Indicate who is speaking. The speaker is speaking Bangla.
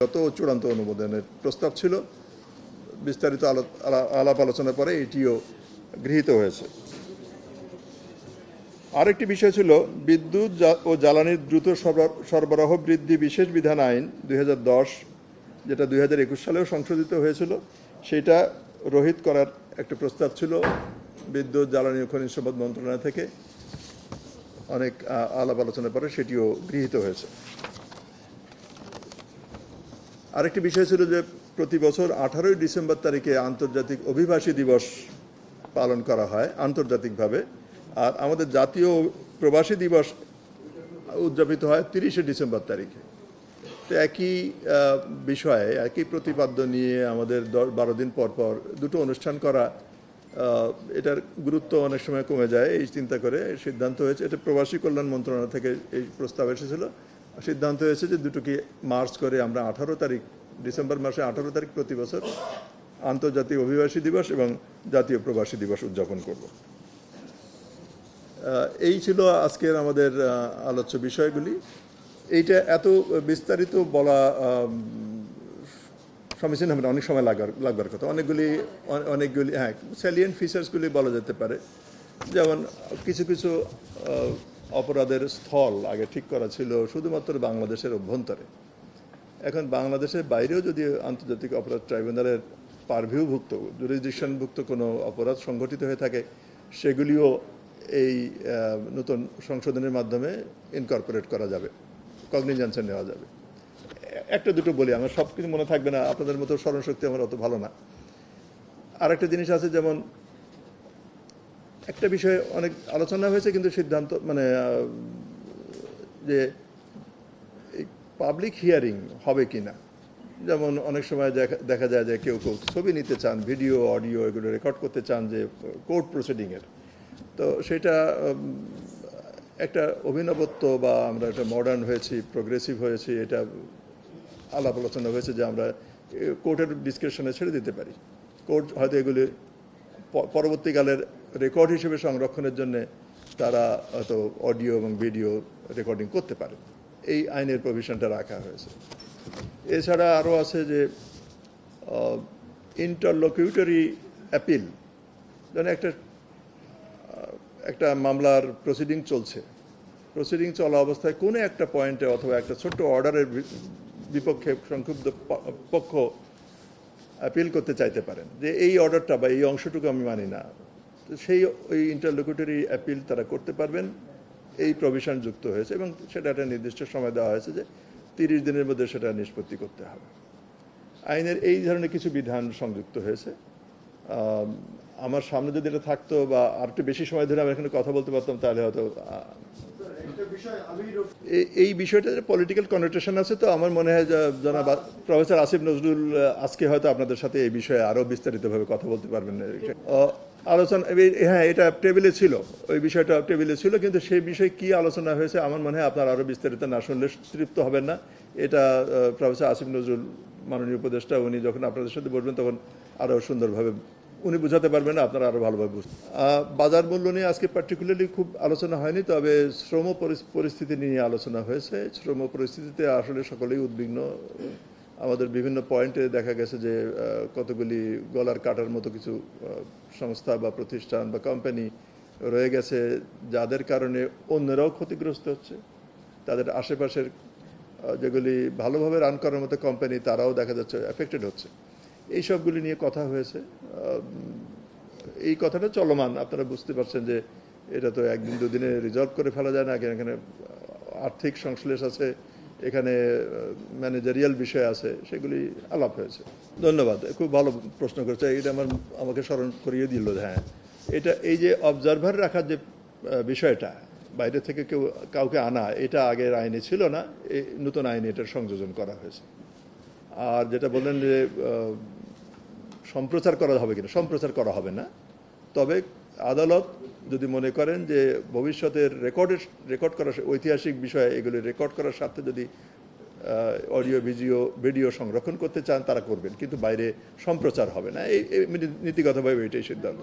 Speaker 1: গত চূড়ান্ত অনুমোদনের প্রস্তাব ছিল, বিস্তারিত আলাপ আলোচনার পরে এটিও গৃহীত হয়েছে। আরেকটি বিষয় ছিল বিদ্যুৎ ও জ্বালানির দ্রুত সরবরাহ বৃদ্ধি বিশেষ বিধান আইন 2010, যেটা 2021 সালেও সংশোধিত হয়েছিল, সেটা রহিত করার একটা প্রস্তাব ছিল বিদ্যুৎ, জ্বালানি ও খনিজ সম্পদ মন্ত্রণালয় থেকে। অনেক আলাপ আলোচনার পরে সেটিও গৃহীত হয়েছে। আরেকটি বিষয় ছিল যে প্রতি বছর 18ই ডিসেম্বর তারিখে আন্তর্জাতিক অভিবাসী দিবস পালন করা হয় আন্তর্জাতিকভাবে, আর আমাদের জাতীয় প্রবাসী দিবস উদযাপিত হয় 30শে ডিসেম্বর তারিখে। তো একই বিষয়ে একই প্রতিপাদ্য নিয়ে আমাদের 12 দিন পর পর দুটো অনুষ্ঠান করা, এটার গুরুত্ব অনেক সময় কমে যায়। এই চিন্তা করে সিদ্ধান্ত হয়েছে, এটা প্রবাসী কল্যাণ মন্ত্রণালয় থেকে এই প্রস্তাব এসেছিল, সিদ্ধান্ত হয়েছে যে দুটোকে মার্চ করে আমরা 18 তারিখ, ডিসেম্বর মাসে 18 তারিখ প্রতি বছর আন্তর্জাতিক অভিবাসী দিবস এবং জাতীয় প্রবাসী দিবস উদযাপন করব। এই ছিল আজকের আমাদের আলোচ্য বিষয়গুলি। এইটা এত বিস্তারিত বলা সমীচীন হবে না, অনেক সময় লাগবার কথা। অনেকগুলি স্যালিয়েন্ট ফিচার্সগুলি বলা যেতে পারে। যেমন কিছু কিছু অপরাধের স্থল আগে ঠিক করা ছিল শুধুমাত্র বাংলাদেশের অভ্যন্তরে। এখন বাংলাদেশের বাইরেও যদি আন্তর্জাতিক অপরাধ ট্রাইব্যুনালের পারভিউভুক্ত, জুরিসডিকশনভুক্ত কোনো অপরাধ সংঘটিত হয়ে থাকে, সেগুলিও এই নতুন সংশোধনের মাধ্যমে ইনকর্পোরেট করা যাবে, কগনিজেন্সে নেওয়া যাবে। একটা দুটো বলি, আমার সব কিছু মনে থাকবে না, আপনাদের মতো স্মরণশক্তি আমার অত ভালো না। আর একটা জিনিস আছে, যেমন একটা বিষয়ে অনেক আলোচনা হয়েছে কিন্তু সিদ্ধান্ত যে পাবলিক হিয়ারিং হবে কি না। যেমন অনেক সময় দেখা যায় যে কেউ ছবি নিতে চান, ভিডিও, অডিও এগুলো রেকর্ড করতে চান যে কোর্ট প্রসিডিংয়ের। তো সেটা একটা অভিনবত্ব, বা আমরা একটা মডার্ন হয়েছি, প্রোগ্রেসিভ হয়েছি, এটা আলাপ আলোচনা হয়েছে যে আমরা কোর্টের ডিসক্রিপশনে ছেড়ে দিতে পারি। কোর্ট হয়তো এগুলি পরবর্তীকালের রেকর্ড হিসেবে সংরক্ষণের জন্য তারা হয়তো অডিও এবং ভিডিও রেকর্ডিং করতে পারে। এই আইনের প্রভিশনটা রাখা হয়েছে। এছাড়া আরও আছে যে ইন্টারলোকিউটরি অ্যাপিল। যেন একটা মামলার প্রসিডিং চলছে, প্রসিডিং চলা অবস্থায় কোনো একটা পয়েন্টে অথবা একটা ছোট্ট অর্ডারের বিপক্ষে সংক্ষুব্ধ পক্ষ অ্যাপিল করতে চাইতে পারেন যে এই অর্ডারটা বা এই অংশটুকু আমি মানি না। তো ওই ইন্টারলোকিউটরি অ্যাপিল তারা করতে পারবেন, এই প্রভিশন যুক্ত হয়েছে, এবং সেটা একটা নির্দিষ্ট সময় দেওয়া হয়েছে যে 30 দিনের মধ্যে সেটা নিষ্পত্তি করতে হবে। আইনের এই ধরনের কিছু বিধান সংযুক্ত হয়েছে। আমার সামনে যদি এটা থাকতো বা আর একটু বেশি সময় ধরে আমি এখানে কথা বলতে পারতাম, তাহলে হয়তো এই বিষয়টা পলিটিক্যাল কনোটেশন আছে। তো আমার মনে হয় জনাব প্রফেসর আসিফ নজরুল আজকে হয়তো আপনাদের সাথে এই বিষয়ে আরও বিস্তারিতভাবে কথা বলতে পারবেন। আলোচনা, হ্যাঁ, এটা টেবিলে ছিল, ওই বিষয়টা টেবিলে ছিল, কিন্তু সেই বিষয়ে কি আলোচনা হয়েছে আমার মনে হয় আপনার আরও বিস্তারিত না শুনলে তৃপ্ত হবেন না। এটা প্রফেসর আসিফ নজরুল মাননীয় উপদেষ্টা, উনি যখন আপনাদের সাথে বসবেন তখন আরও সুন্দরভাবে উনি বুঝাতে পারবেন, আপনারা আরও ভালোভাবে বুঝতে। বাজার মূল্য নিয়ে আজকে পার্টিকুলারলি খুব আলোচনা হয়নি, তবে শ্রম পরিস্থিতি নিয়ে আলোচনা হয়েছে। শ্রম পরিস্থিতিতে আসলে সকলেই উদ্বিগ্ন। আমাদের বিভিন্ন পয়েন্টে দেখা গেছে যে কতগুলি গলার কাটার মতো কিছু সংস্থা বা প্রতিষ্ঠান বা কোম্পানি রয়ে গেছে, যাদের কারণে অন্যরাও ক্ষতিগ্রস্ত হচ্ছে। তাদের আশেপাশের যেগুলি ভালোভাবে রান করার মতো কোম্পানি, তারাও দেখা যাচ্ছে এফেক্টেড হচ্ছে। এই সবগুলি নিয়ে কথা হয়েছে। এই কথাটা চলমান, আপনারা বুঝতে পারছেন যে এটা তো একদিন দুদিনে রিজলভ করে ফেলা যায় না। এখানে আর্থিক সংশ্লেষ আছে, এখানে ম্যানেজারিয়াল বিষয় আছে, সেগুলি আলাপ হয়েছে। ধন্যবাদ, খুব ভালো প্রশ্ন করেছে। এটা আমাকে স্মরণ করিয়ে দিল। হ্যাঁ, এটা এই যে অবজারভার রাখার যে বিষয়টা, বাইরে থেকে কাউকে আনা, এটা আগের আইনে ছিল না, এই নতুন আইনে এটার সংযোজন করা হয়েছে। আর যেটা বললেন যে সম্প্রচার করা হবে কিনা, সম্প্রচার করা হবে না। তবে আদালত যদি মনে করেন যে ভবিষ্যতের রেকর্ড করার ঐতিহাসিক বিষয়ে এগুলি রেকর্ড করার স্বার্থে যদি অডিও ভিডিও সংরক্ষণ করতে চান, তারা করবেন, কিন্তু বাইরে সম্প্রচার হবে না। এই নীতিগতভাবে এটাই সিদ্ধান্ত।